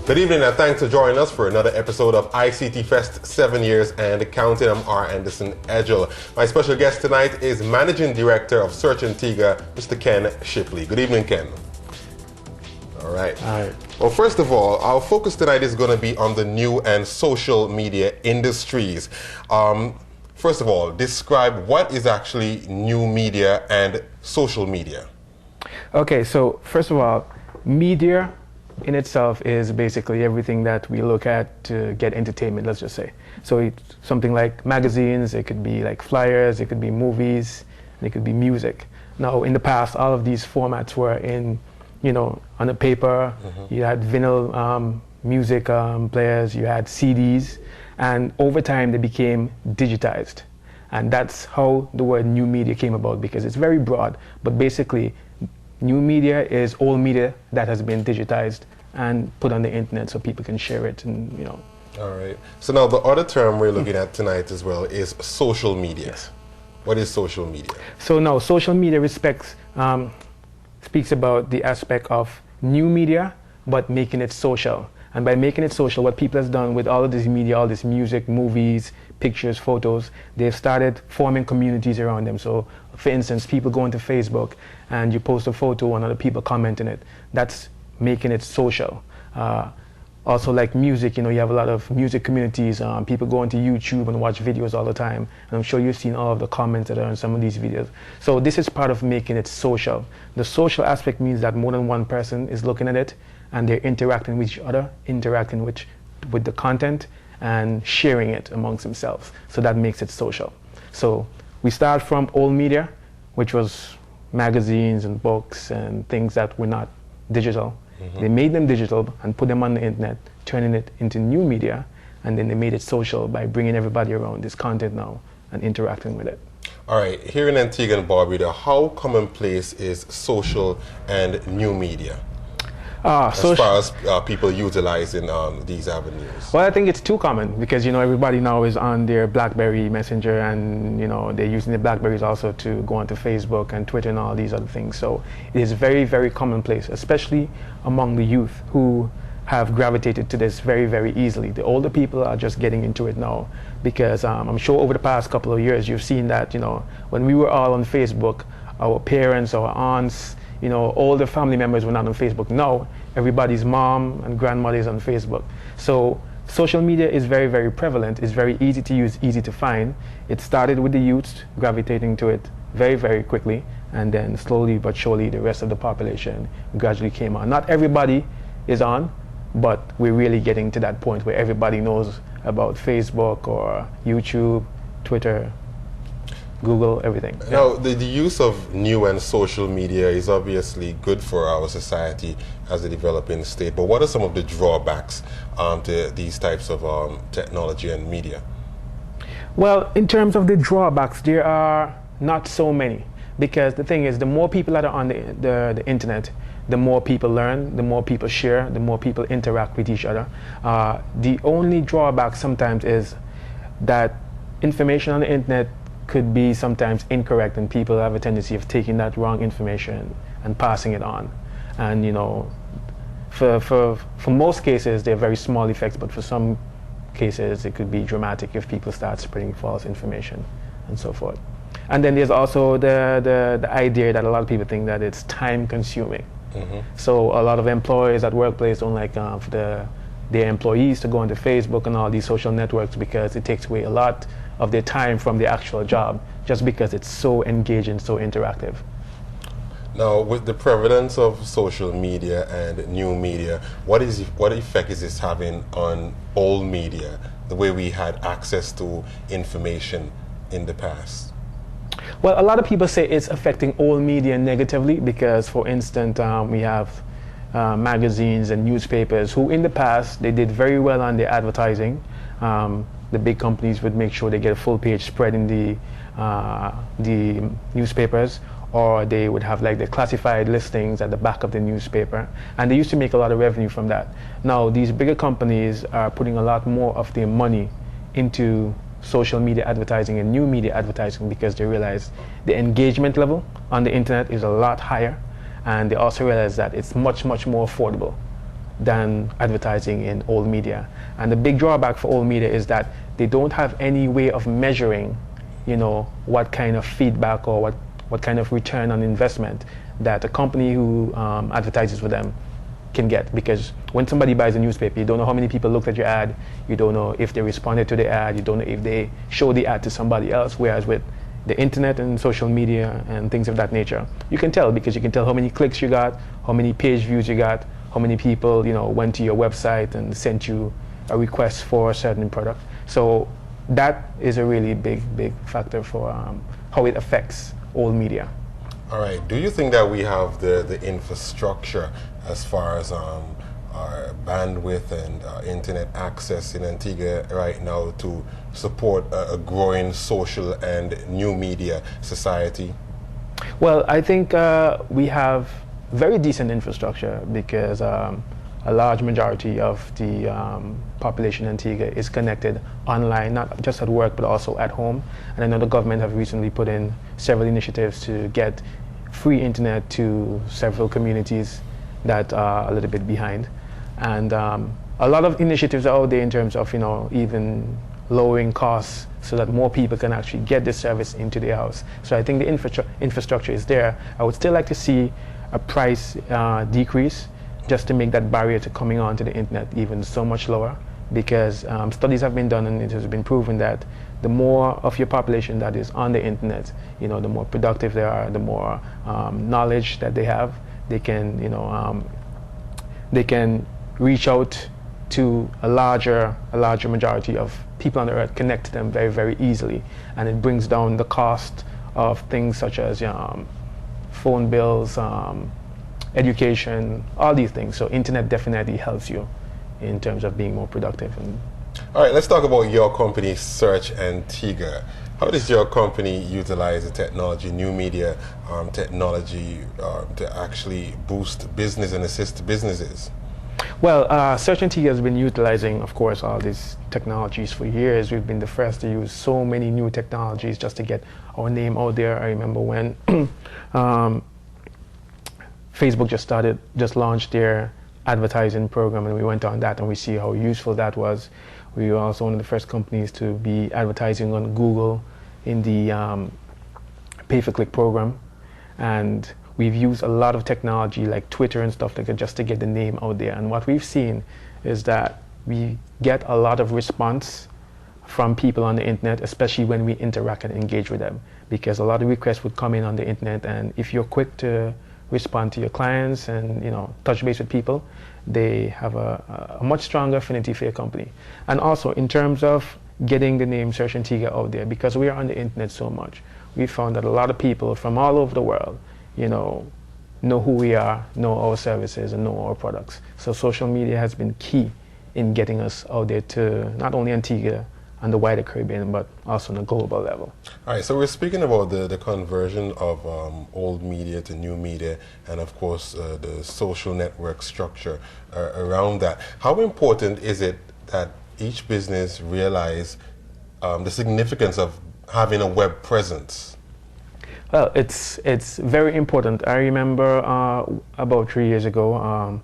Good evening and thanks for joining us for another episode of ICTFEST 7 years and counting. I'm R. Anderson Edgel. My special guest tonight is Managing Director of Search Antigua, Mr. Ken Shipley. Good evening, Ken. All right. Well, first of all, our focus tonight is going to be on the new and social media industries. First of all, describe what is actually new media and social media. Okay, so first of all, media in itself is basically everything that we look at to get entertainment, let's just say. So it's something like magazines, it could be like flyers, it could be movies, and it could be music. Now, in the past, all of these formats were in, on a paper. You had vinyl music players, you had CDs, and over time they became digitized. And that's how the word new media came about, because it's very broad, but basically new media is all media that has been digitized and put on the internet so people can share it and, All right. So now the other term we're looking at tonight as well is social media. Yes. What is social media? So now social media speaks about the aspect of new media, but making it social. And by making it social, what people has done with all of this media, all this music, movies, pictures, photos, they've started forming communities around them. So, for instance, people go into Facebook and you post a photo and other people comment on it. That's making it social. Also, like music, you have a lot of music communities. People go into YouTube and watch videos all the time. And I'm sure you've seen all of the comments that are in some of these videos. So this is part of making it social. The social aspect means that more than one person is looking at it and they're interacting with each other, interacting with the content and sharing it amongst themselves. So that makes it social. So we start from old media, which was magazines and books and things that were not digital. They made them digital and put them on the internet, turning it into new media, and then they made it social by bringing everybody around this content now and interacting with it. All right, here in Antigua and Barbuda, how commonplace is social and new media? As far as people utilizing these avenues? Well, I think it's too common because, everybody now is on their BlackBerry Messenger and, they're using the BlackBerries also to go onto Facebook and Twitter and all these other things. So it is very, very commonplace, especially among the youth who have gravitated to this very, very easily. The older people are just getting into it now because I'm sure over the past couple of years you've seen that, when we were all on Facebook, our parents, our aunts, all the family members were not on Facebook. Now, everybody's mom and grandmother is on Facebook. So social media is very, very prevalent. It's very easy to use, easy to find. It started with the youth gravitating to it very, very quickly, and then slowly but surely the rest of the population gradually came on. Not everybody is on, but we're really getting to that point where everybody knows about Facebook or YouTube, Twitter, Google, everything. Now, the use of new and social media is obviously good for our society as a developing state, but what are some of the drawbacks to these types of technology and media? Well, in terms of the drawbacks, there are not so many, because the thing is, the more people that are on the internet, the more people learn, the more people share, the more people interact with each other. The only drawback sometimes is that information on the internet could be sometimes incorrect, and people have a tendency of taking that wrong information and passing it on. And for most cases they're very small effects, but for some cases it could be dramatic if people start spreading false information and so forth. And then there's also the idea that a lot of people think that it's time consuming. So a lot of employees at workplace don't like for their employees to go into Facebook and all these social networks because it takes away a lot of their time from the actual job, just because it's so engaging, so interactive. Now, with the prevalence of social media and new media, what effect is this having on old media, the way we had access to information in the past? Well, a lot of people say it's affecting old media negatively because, for instance, we have magazines and newspapers who in the past, they did very well on their advertising. The big companies would make sure they get a full page spread in the newspapers, or they would have like the classified listings at the back of the newspaper, and they used to make a lot of revenue from that. Now these bigger companies are putting a lot more of their money into social media advertising and new media advertising because they realize the engagement level on the internet is a lot higher, and they also realize that it's much more affordable than advertising in old media. And the big drawback for old media is that they don't have any way of measuring, what kind of feedback or what kind of return on investment that a company who advertises for them can get. Because when somebody buys a newspaper, you don't know how many people looked at your ad, you don't know if they responded to the ad, you don't know if they show the ad to somebody else, whereas with the internet and social media and things of that nature, you can tell, because you can tell how many clicks you got, how many page views you got, how many people went to your website and sent you a request for a certain product. So that is a really big factor for how it affects old media. All right. Do you think that we have the infrastructure as far as our bandwidth and internet access in Antigua right now to support a growing social and new media society? Well, I think we have very decent infrastructure, because a large majority of the population in Antigua is connected online, not just at work but also at home. And I know the government have recently put in several initiatives to get free internet to several communities that are a little bit behind. And a lot of initiatives are out there in terms of even lowering costs so that more people can actually get this service into their house. So I think the infrastructure is there. I would still like to see a price decrease, just to make that barrier to coming onto the internet even so much lower, because studies have been done and it has been proven that the more of your population that is on the internet, the more productive they are, the more knowledge that they have, they can reach out to a larger majority of people on the earth, connect to them very, very easily, and it brings down the cost of things such as phone bills, education, all these things. So internet definitely helps you in terms of being more productive. All right, let's talk about your company, Search Antigua. How does your company utilize the technology, new media technology, to actually boost business and assist businesses? Well, Search Antigua has been utilizing, of course, all these technologies for years. We've been the first to use so many new technologies just to get our name out there. I remember when Facebook just launched their advertising program, and we went on that and we see how useful that was. We were also one of the first companies to be advertising on Google in the pay-per-click program, and we've used a lot of technology like Twitter and stuff just to get the name out there. And what we've seen is that we get a lot of response from people on the internet, especially when we interact and engage with them, because a lot of requests would come in on the internet, and if you're quick to respond to your clients and touch base with people, they have a much stronger affinity for your company. And also in terms of getting the name Search Antigua out there, because we are on the internet so much, we found that a lot of people from all over the world know who we are, know our services, and know our products. So social media has been key in getting us out there to not only Antigua and the wider Caribbean, but also on a global level. All right, so we're speaking about the conversion of old media to new media, and of course the social network structure around that. How important is it that each business realize the significance of having a web presence? Well, it's very important. I remember about 3 years ago,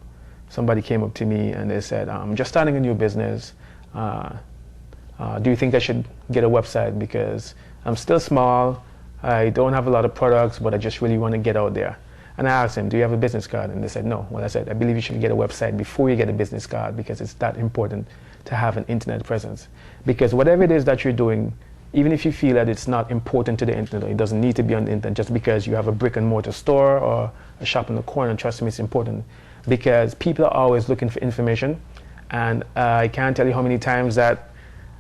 somebody came up to me and they said, I'm just starting a new business. Do you think I should get a website, because I'm still small, I don't have a lot of products, but I just really want to get out there. And I asked him, do you have a business card? And they said no. Well, I said, I believe you should get a website before you get a business card, because it's that important to have an internet presence. Because whatever it is that you're doing, even if you feel that it's not important to the internet, or it doesn't need to be on the internet just because you have a brick and mortar store or a shop in the corner, trust me, it's important. Because people are always looking for information, and I can't tell you how many times that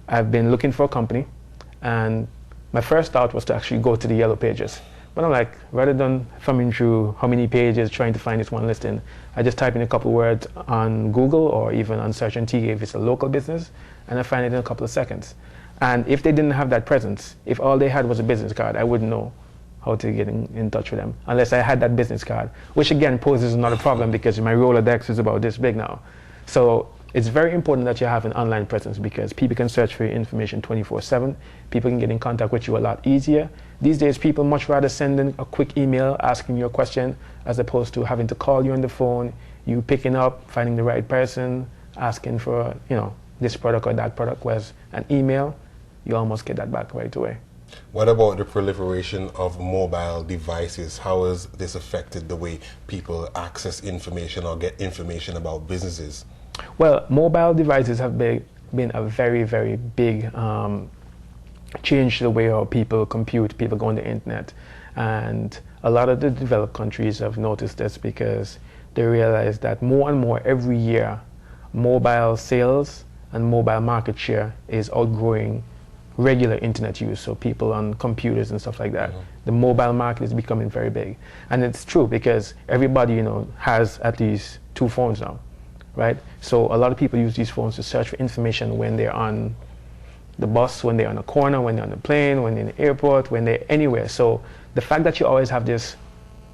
I've been looking for a company, and my first thought was to actually go to the yellow pages. But I'm like, rather than thumbing through how many pages trying to find this one listing, I just type in a couple of words on Google or even on Search Antigua if it's a local business, and I find it in a couple of seconds. And if they didn't have that presence, if all they had was a business card, I wouldn't know how to get in touch with them unless I had that business card, which again poses another problem because my Rolodex is about this big now. So it's very important that you have an online presence, because people can search for your information 24/7. People can get in contact with you a lot easier. These days, people much rather send in a quick email asking you a question as opposed to having to call you on the phone, you picking up, finding the right person, asking for, this product or that product, whereas an email, you almost get that back right away. What about the proliferation of mobile devices? How has this affected the way people access information or get information about businesses? Well, mobile devices have been a very, very big change to the way how people compute, people go on the internet. And a lot of the developed countries have noticed this because they realize that more and more every year, mobile sales and mobile market share is outgrowing regular internet use, so people on computers and stuff like that. The mobile market is becoming very big. And it's true because everybody, has at least 2 phones now, right? So a lot of people use these phones to search for information when they're on the bus, when they're on a corner, when they're on a plane, when they're in the airport, when they're anywhere. So the fact that you always have this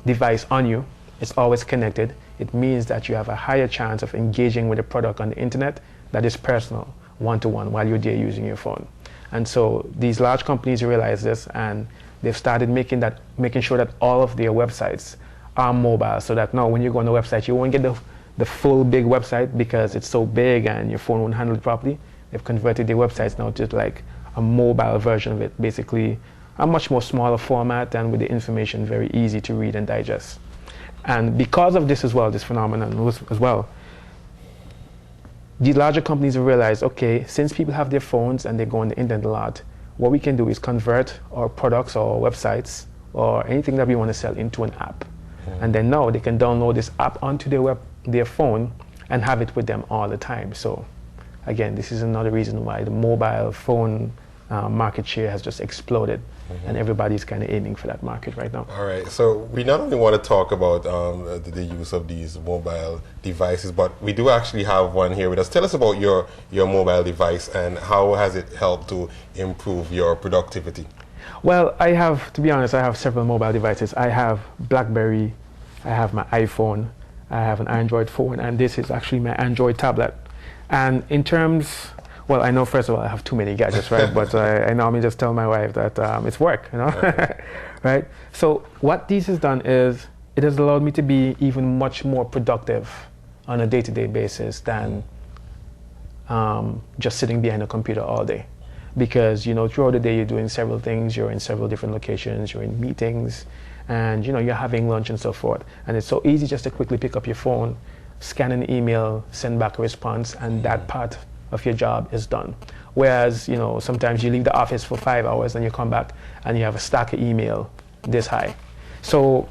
device on you, it's always connected, it means that you have a higher chance of engaging with a product on the internet that is personal, one-to-one, while you're there using your phone. And so these large companies realize this, and they've started making sure that all of their websites are mobile, so that now when you go on the website, you won't get the full big website because it's so big and your phone won't handle it properly. They've converted their websites now to like a mobile version of it, basically a much more smaller format and with the information very easy to read and digest. And because of this as well, this phenomenon as well, the larger companies have realized, okay, since people have their phones and they go on the internet a lot, what we can do is convert our products or websites or anything that we want to sell into an app. And then now they can download this app onto their phone and have it with them all the time. So again, this is another reason why the mobile phone market share has just exploded, and everybody's kind of aiming for that market right now. All right, so we not only want to talk about the use of these mobile devices, but we do actually have one here with us. Tell us about your mobile device and how has it helped to improve your productivity? Well, to be honest, I have several mobile devices. I have BlackBerry, I have my iPhone, I have an Android phone, and this is actually my Android tablet. And in terms, well, I know first of all I have too many gadgets, right? But I normally just tell my wife that it's work, right? So what this has done is it has allowed me to be even much more productive on a day-to-day basis than just sitting behind a computer all day. Because throughout the day you're doing several things, you're in several different locations, you're in meetings, and you're having lunch and so forth. And it's so easy just to quickly pick up your phone, scan an email, send back a response, and that part of your job is done. Whereas, sometimes you leave the office for 5 hours and you come back and you have a stack of email this high. So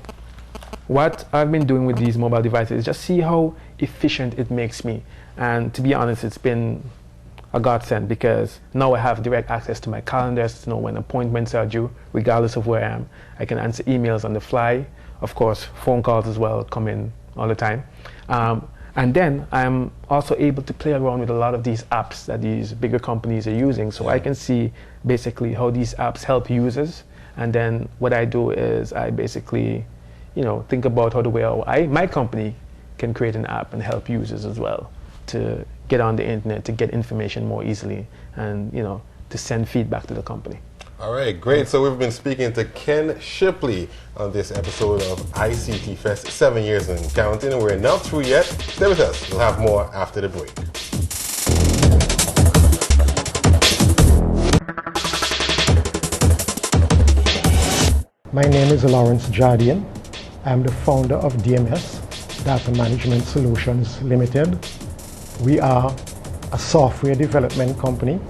what I've been doing with these mobile devices is just see how efficient it makes me. And to be honest, it's been a godsend because now I have direct access to my calendars to know when appointments are due, regardless of where I am. I can answer emails on the fly. Of course, phone calls as well come in all the time. And then I'm also able to play around with a lot of these apps that these bigger companies are using. So I can see basically how these apps help users. And then what I do is I basically, think about how the way my company can create an app and help users as well to get on the internet, to get information more easily, and to send feedback to the company. All right, great. So we've been speaking to Ken Shipley on this episode of ICTFEST 7 years and counting. We're not through yet. Stay with us. We'll have more after the break. My name is Lawrence Jardian. I'm the founder of DMS, Data Management Solutions Limited. We are a software development company.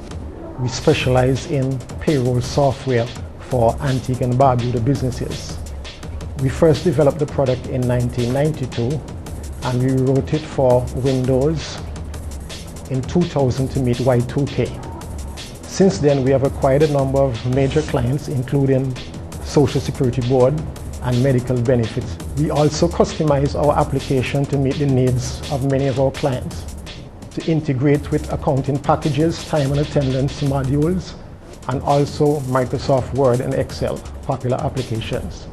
We specialize in payroll software for Antigua and Barbuda businesses. We first developed the product in 1992 and we wrote it for Windows in 2000 to meet Y2K. Since then, we have acquired a number of major clients, including Social Security Board and medical benefits. We also customize our application to meet the needs of many of our clients, to integrate with accounting packages, time and attendance modules, and also Microsoft Word and Excel, popular applications.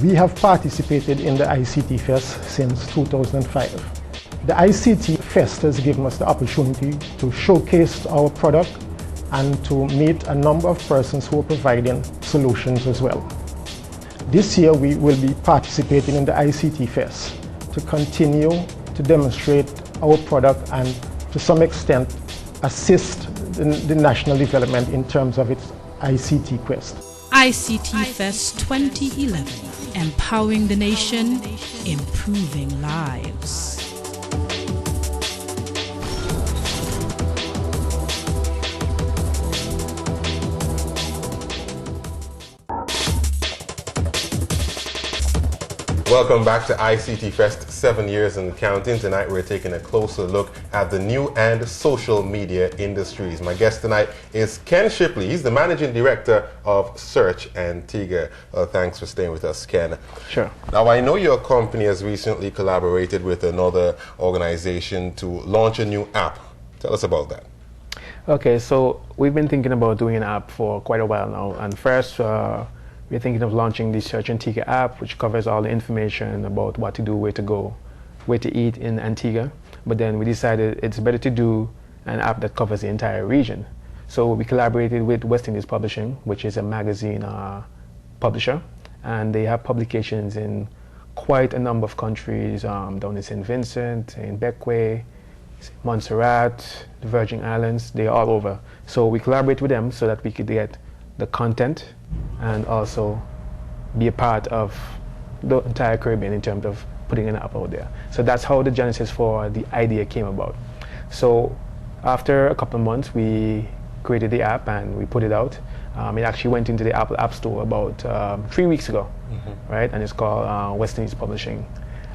We have participated in the ICTFEST since 2005. The ICTFEST has given us the opportunity to showcase our product and to meet a number of persons who are providing solutions as well. This year we will be participating in the ICTFEST, to continue to demonstrate our product and to some extent assist the national development in terms of its ICT quest. ICTFEST 2011, empowering the nation, improving lives. Welcome back to ICTFEST 7 years and counting. Tonight we're taking a closer look at the new and social media industries. My guest tonight is Ken Shipley. He's the Managing Director of Search Antigua. Thanks for staying with us, Ken. Sure. Now, I know your company has recently collaborated with another organization to launch a new app. Tell us about that. Okay, so we've been thinking about doing an app for quite a while now. And first, we're thinking of launching the Search Antigua app, which covers all the information about what to do, where to go, where to eat in Antigua. But then we decided it's better to do an app that covers the entire region. So we collaborated with West Indies Publishing, which is a magazine publisher. And they have publications in quite a number of countries, down in St. Vincent, in Bequia, Montserrat, the Virgin Islands, they're all over. So we collaborate with them so that we could get the content and also be a part of the entire Caribbean in terms of putting an app out there. So that's how the genesis for the idea came about. So after a couple of months, we created the app and we put it out. It actually went into the Apple App Store about 3 weeks ago, right? And it's called West Indies Publishing.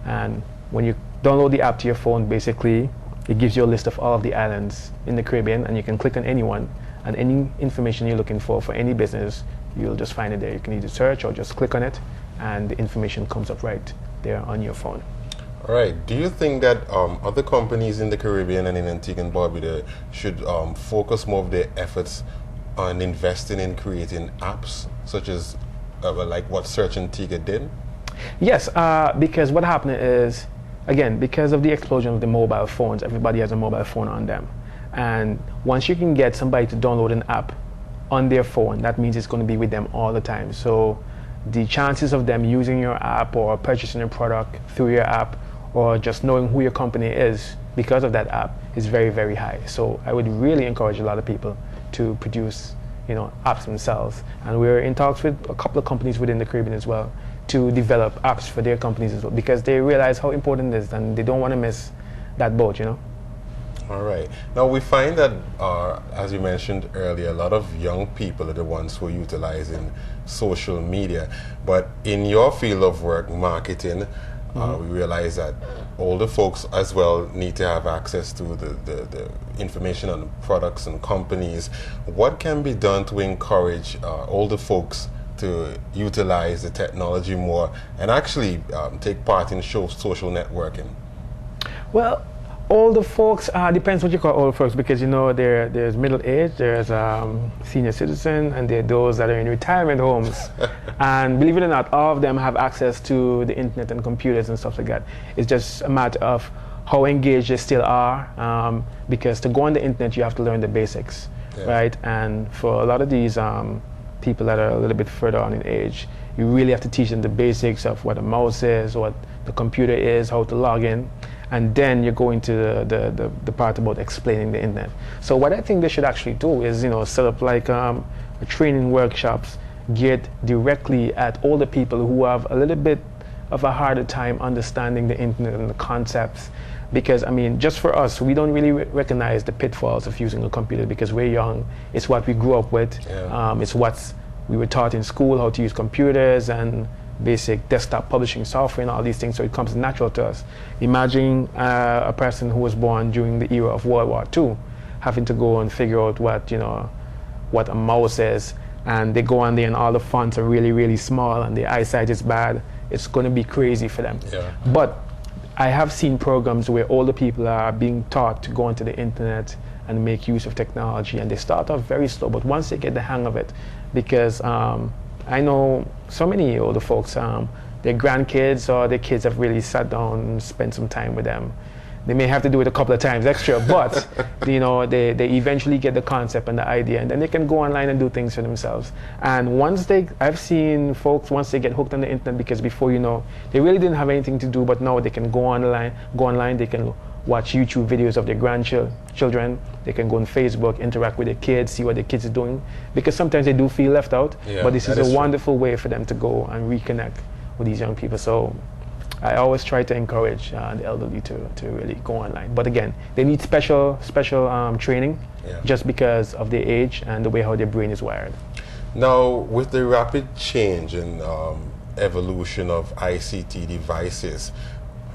And when you download the app to your phone, basically, it gives you a list of all of the islands in the Caribbean, and you can click on any one, and any information you're looking for any business, you'll just find it there. You can either search or just click on it, and the information comes up right there on your phone. All right. Do you think that other companies in the Caribbean and in Antigua and Barbuda should focus more of their efforts on investing in creating apps, such as like what Search Antigua did? Yes, because what happened is, again, because of the explosion of the mobile phones, everybody has a mobile phone on them. And once you can get somebody to download an app on their phone, that means it's going to be with them all the time. So the chances of them using your app or purchasing a product through your app or just knowing who your company is because of that app is very, very high. So I would really encourage a lot of people to produce, apps themselves. And we're in talks with a couple of companies within the Caribbean as well to develop apps for their companies as well, because they realize how important it is and they don't want to miss that boat, All right. Now we find that, as you mentioned earlier, a lot of young people are the ones who are utilizing social media. But in your field of work, marketing, we realize that older folks as well need to have access to the information on products and companies. What can be done to encourage older folks to utilize the technology more and actually take part in social networking? Well, older folks, depends what you call older folks, because there's middle age, there's senior citizen, and there are those that are in retirement homes. And believe it or not, all of them have access to the internet and computers and stuff like that. It's just a matter of how engaged they still are, because to go on the internet you have to learn the basics, right? And for a lot of these people that are a little bit further on in age, you really have to teach them the basics of what a mouse is, what the computer is, how to log in. And then you go into the part about explaining the internet. So what I think they should actually do is, set up like training workshops geared directly at older people who have a little bit of a harder time understanding the internet and the concepts. Because, just for us, we don't really recognize the pitfalls of using a computer because we're young. It's what we grew up with. It's what we were taught in school, how to use computers and basic desktop publishing software and all these things, so it comes natural to us. Imagine a person who was born during the era of World War II having to go and figure out what a mouse is, and they go on there and all the fonts are really, really small and their eyesight is bad. It's going to be crazy for them. But I have seen programs where older people are being taught to go onto the internet and make use of technology, and they start off very slow, but once they get the hang of it, because I know so many older folks, their grandkids or their kids have really sat down and spent some time with them. They may have to do it a couple of times extra, but they eventually get the concept and the idea, and then they can go online and do things for themselves. And I've seen folks, once they get hooked on the internet, because before they really didn't have anything to do, but now they can go online, they can watch YouTube videos of their grandchildren, they can go on Facebook, interact with their kids, see what their kids are doing, because sometimes they do feel left out, but this is a wonderful way for them to go and reconnect with these young people. So I always try to encourage the elderly to really go online. But again, they need special training just because of their age and the way how their brain is wired. Now, with the rapid change and evolution of ICT devices,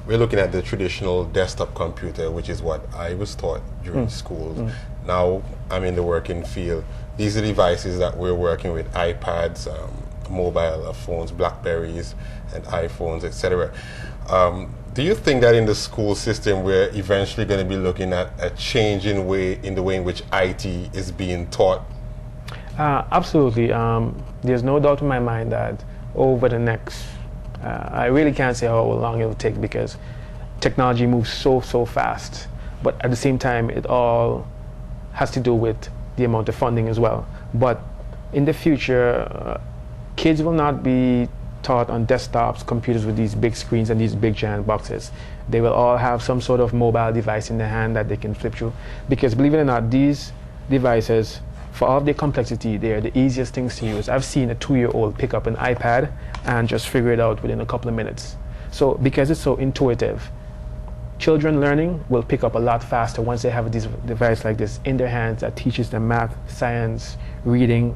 we're looking at the traditional desktop computer, which is what I was taught during school. Now I'm in the working field. These are devices that we're working with: iPads, mobile phones, Blackberries, and iPhones, etc. Do you think that in the school system we're eventually going to be looking at a change in the way in which IT is being taught? Absolutely. There's no doubt in my mind that over the next, I really can't say how long it'll take, because technology moves so fast. But at the same time, it all has to do with the amount of funding as well. But in the future, kids will not be taught on desktops, computers with these big screens and these big giant boxes. They will all have some sort of mobile device in their hand that they can flip through. Because believe it or not, these devices, for all of their complexity, they are the easiest things to use. I've seen a 2-year-old pick up an iPad and just figure it out within a couple of minutes. So because it's so intuitive, children learning will pick up a lot faster once they have a device like this in their hands that teaches them math, science, reading.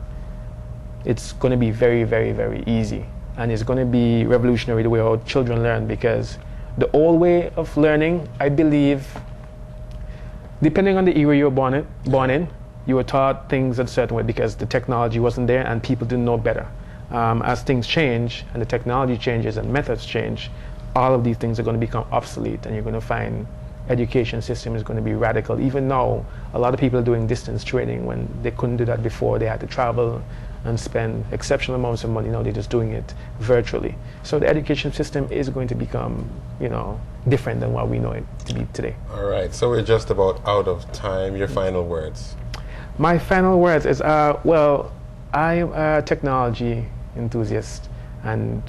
It's going to be very, very, very easy. And it's going to be revolutionary the way how children learn, because the old way of learning, I believe, depending on the era you're born in, you were taught things a certain way because the technology wasn't there and people didn't know better. As things change and the technology changes and methods change, all of these things are going to become obsolete, and you're going to find education system is going to be radical. Even now, a lot of people are doing distance training when they couldn't do that before. They had to travel and spend exceptional amounts of money. Now they're just doing it virtually. So the education system is going to become, different than what we know it to be today. All right, so we're just about out of time. Your final words. My final words is, well, I'm a technology enthusiast, and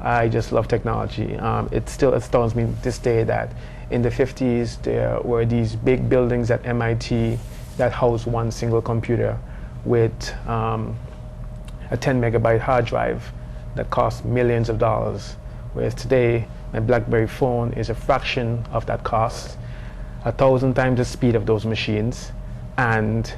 I just love technology. It still astounds me this day that in the 50s there were these big buildings at MIT that housed one single computer with a 10 megabyte hard drive that cost millions of dollars, whereas today my BlackBerry phone is a fraction of that cost, 1,000 times the speed of those machines, and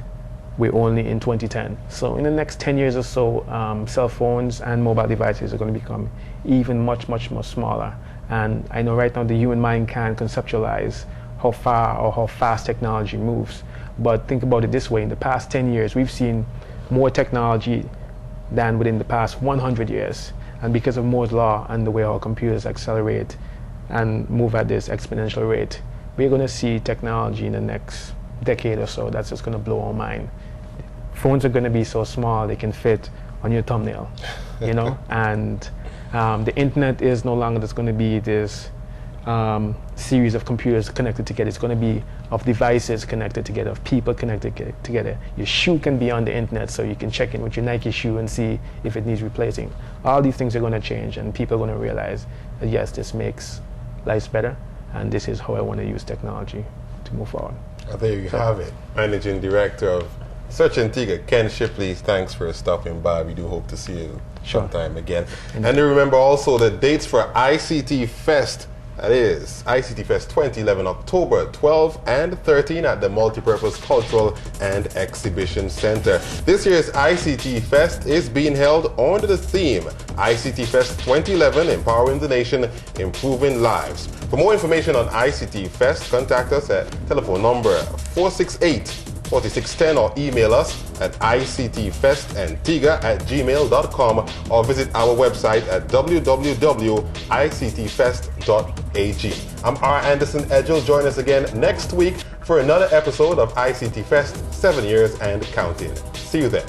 we're only in 2010. So in the next 10 years or so, cell phones and mobile devices are going to become even much more smaller. And I know right now the human mind can't conceptualize how far or how fast technology moves. But think about it this way: in the past 10 years, we've seen more technology than within the past 100 years. And because of Moore's law and the way our computers accelerate and move at this exponential rate, we're going to see technology in the next decade or so that's just going to blow our mind. Phones are going to be so small they can fit on your thumbnail, and the internet is no longer just going to be this series of computers connected together. It's going to be of devices connected together, of people connected together. Your shoe can be on the internet, so you can check in with your Nike shoe and see if it needs replacing. All these things are going to change, and people are going to realize that yes, this makes life better, and this is how I want to use technology to move forward. There you have it. Managing Director of Search Antigua, Ken Shipley, thanks for stopping by. We do hope to see you sometime again. And remember also the dates for ICTFEST. That is ICTFEST 2011, October 12 and 13 at the Multipurpose Cultural and Exhibition Center. This year's ICTFEST is being held under the theme ICTFEST 2011, Empowering the Nation, Improving Lives. For more information on ICTFEST, contact us at telephone number 468-4610 or email us at ictfestantigua@gmail.com or visit our website at www.ictfest.ag. I'm R. Anderson Edgel. Join us again next week for another episode of ICTFest 7 years and counting. See you then.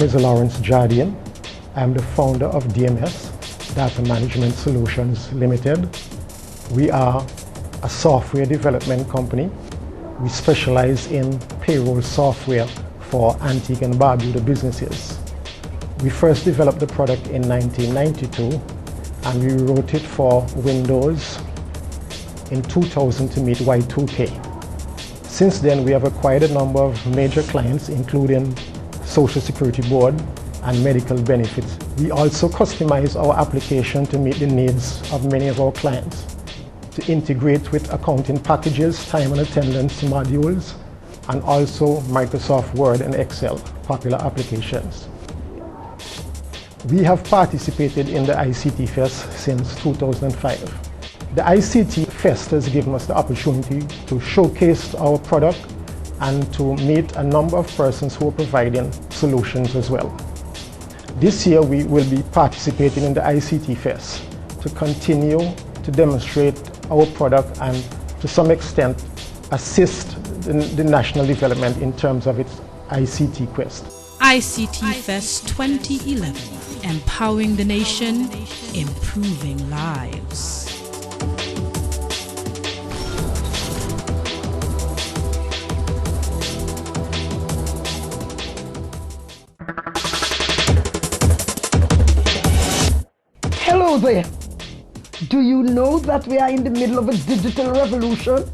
is Lawrence Jardian. I'm the founder of DMS, Data Management Solutions Limited. We are a software development company. We specialize in payroll software for Antigua and Barbuda businesses. We first developed the product in 1992 and we wrote it for Windows in 2000 to meet Y2K. Since then, we have acquired a number of major clients, including Social Security Board and medical benefits. We also customize our application to meet the needs of many of our clients, to integrate with accounting packages, time and attendance modules, and also Microsoft Word and Excel, popular applications. We have participated in the ICTFEST since 2005. The ICTFEST has given us the opportunity to showcase our product and to meet a number of persons who are providing solutions as well. This year we will be participating in the ICTFEST to continue to demonstrate our product and to some extent assist the national development in terms of its ICT quest. ICTFEST 2011, empowering the nation, improving lives. Hello there. Do you know that we are in the middle of a digital revolution?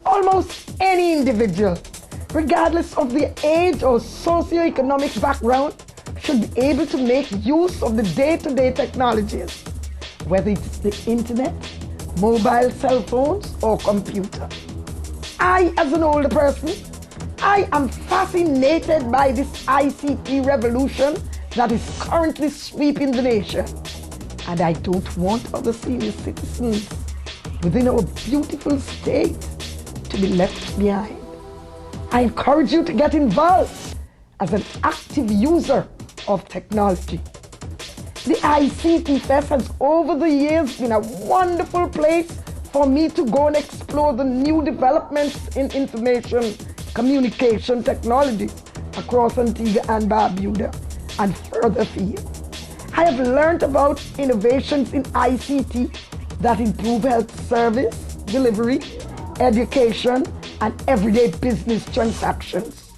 Almost any individual, regardless of their age or socioeconomic background, should be able to make use of the day-to-day technologies, whether it's the internet, mobile cell phones, or computer. I, as an older person, I am fascinated by this ICT revolution that is currently sweeping the nation. And I don't want other senior citizens within our beautiful state to be left behind. I encourage you to get involved as an active user of technology. The ICTFEST has over the years been a wonderful place for me to go and explore the new developments in information communication technology across Antigua and Barbuda and further afield. I have learned about innovations in ICT that improve health service, delivery, education, and everyday business transactions.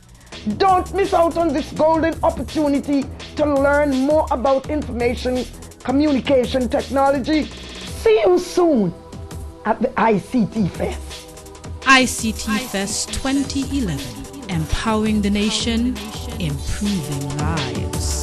Don't miss out on this golden opportunity to learn more about information communication technology. See you soon at the ICTFEST. ICTFEST 2011, empowering the nation, improving lives.